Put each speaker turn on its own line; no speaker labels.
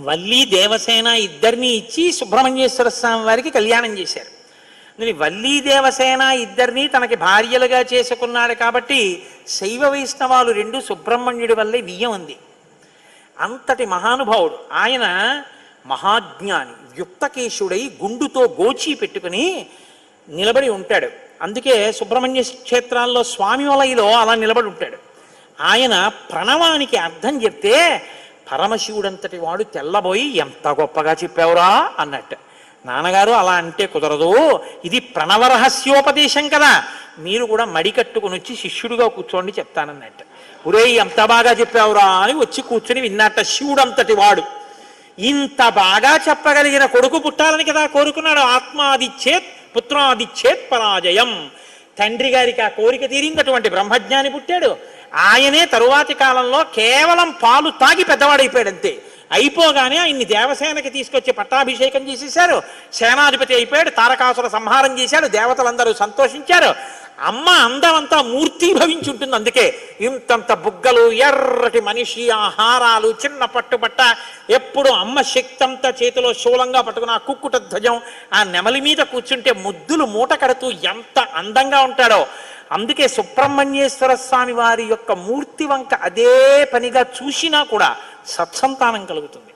వల్లి దేవసేన ఇద్దరిని ఇచ్చి సుబ్రహ్మణ్యేశ్వర స్వామి వారికి కళ్యాణం చేశారు. వల్లి దేవసేన ఇద్దరిని తనకి భార్యలుగా చేసుకున్నాడు కాబట్టి శైవ వైష్ణవాలు రెండు సుబ్రహ్మణ్యుడి వల్లే వియ్యం ఉంది. అంతటి మహానుభావుడు ఆయన. మహాజ్ఞాని, యుక్తకేశుడై గుండుతో గోచి పెట్టుకుని నిలబడి ఉంటాడు. అందుకే సుబ్రహ్మణ్య క్షేత్రాల్లో స్వామి వలయలో అలా నిలబడి ఉంటాడు. ఆయన ప్రణవానికి అర్థం చెప్తే పరమశివుడంతటి వాడు తెల్లబోయి ఎంత గొప్పగా చెప్పావురా అన్నట్టు. నాన్నగారు అలా అంటే కుదరదు, ఇది ప్రణవ రహస్యోపదేశం కదా, మీరు కూడా మడి కట్టుకుని వచ్చి శిష్యుడిగా కూర్చోండి చెప్తానన్నట్టు. ఒరే ఎంత బాగా చెప్పావురా అని వచ్చి కూర్చుని విన్నట్ట. శివుడంతటి వాడు ఇంత బాగా చెప్పగలిగిన కొడుకు పుట్టాలని కదా కోరుకున్నాడు. ఆత్మాదిచ్చేత్ పుత్రాదిచ్చేత్ పరాజయం. తండ్రి గారికి ఆ కోరిక తీరిందటువంటి బ్రహ్మజ్ఞాని పుట్టాడు. ఆయనే తరువాతి కాలంలో కేవలం పాలు తాగి పెద్దవాడైపోయాడు అంతే. అయిపోగానే ఆయన్ని దేవసేనకి తీసుకొచ్చి పట్టాభిషేకం చేసేశారు. సేనాధిపతి అయిపోయాడు. తారకాసుర సంహారం చేశాడు. దేవతలందరూ సంతోషించారు. అమ్మ అందమంతా మూర్తిభవించి ఉంటుంది. అందుకే ఇంతంత బుగ్గలు, ఎర్రటి మనిషి, ఆహారాలు, చిన్న పట్టుబట్ట, ఎప్పుడు అమ్మ శక్తి అంతా చేతిలో శూలంగా పట్టుకుని ఆ కుక్కుట ధ్వజం, ఆ నెమలి మీద కూర్చుంటే ముద్దులు మూట కడుతూ ఎంత అందంగా ఉంటాడో. అందుకే సుబ్రహ్మణ్యేశ్వర స్వామి వారి యొక్క మూర్తి వంక అదే పనిగా చూసినా కూడా సత్సంతానం కలుగుతుంది.